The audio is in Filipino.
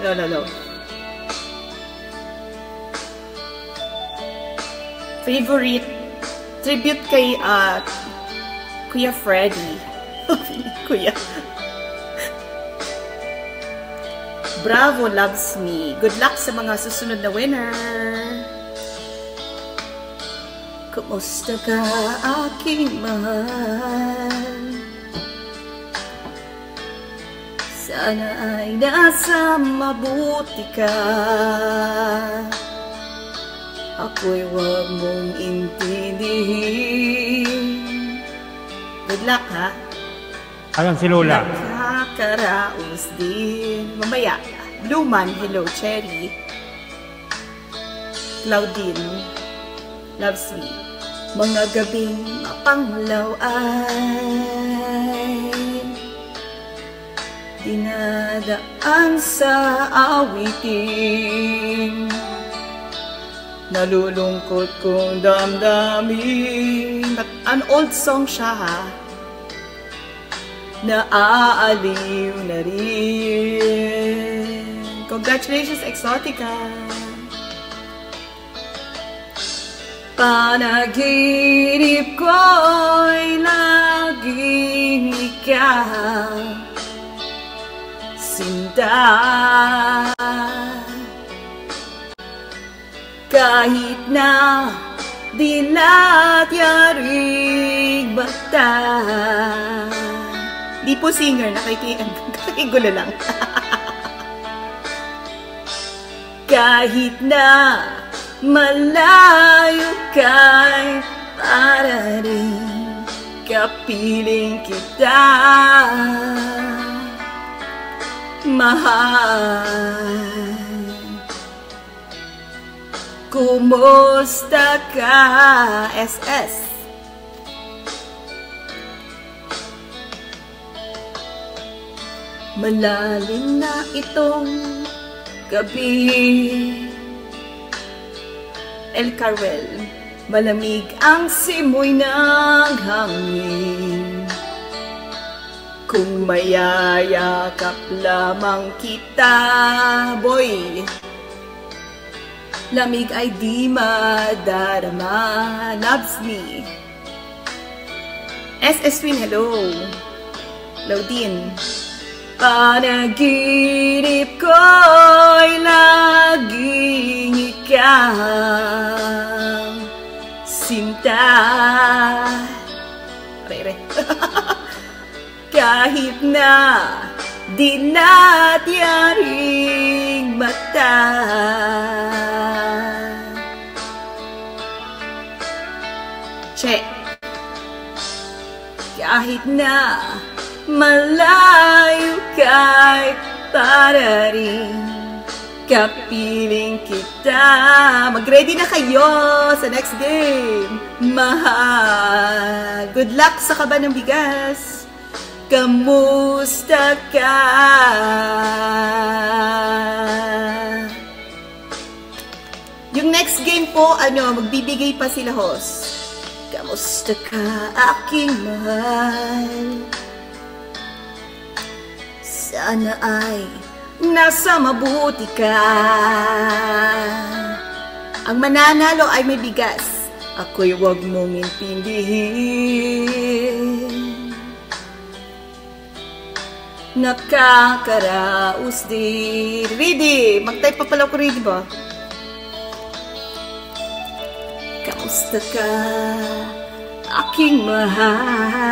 No. Favorite tribute kay Kuya Freddy. Kuya. Bravo, loves me. Good luck sa mga susunod na winner. Kumusta ka, aking mahal? Sana ay nasa mabuti ka. Ako'y huwag mong intindihin. Good luck, ha? Alam si Lola. Nakakaraos din. Mamaya, Luman, hello, Cherry. Claudine, loves me. Mga gabing mapanglaw ay dinadaan sa awitin. Nalulungkot kong damdamin. An old song siya, ha? Naaaliw na rin. Congratulations, Exotica! Panaginip ko'y laging ikaw, sinta. Kahit na dilat yaring bata. Di po singer, nakikigulo lang. Kahit na malayo kay para rin kapiling kita, mahal. Kumusta ka, SS? Malalim na itong gabi, El Carvel. Malamig ang simoy ng hangin. Kung mayayakap lamang kita, boy, lamig ay di madarama. Loves me. SS Twin, hello. Laudine. Panaginip ko'y laging ikaw, sinta. Kahit na dilat yaring mata. Check. Kahit na malayo kay para rin kapiling kita. Mag-ready na kayo sa next game. Mahal. Good luck sa kaba ng bigas. Kamusta ka? Yung next game po, magbibigay pa sila host. Kamusta ka, aking mahal? Sana ay nasa mabuti ka. Ang mananalo ay may bigas. Ako'y huwag mong intindihin. Nakakaraos din. Ready! Mag-type pa pala ko, ready ba? Kamusta ka, aking mahal?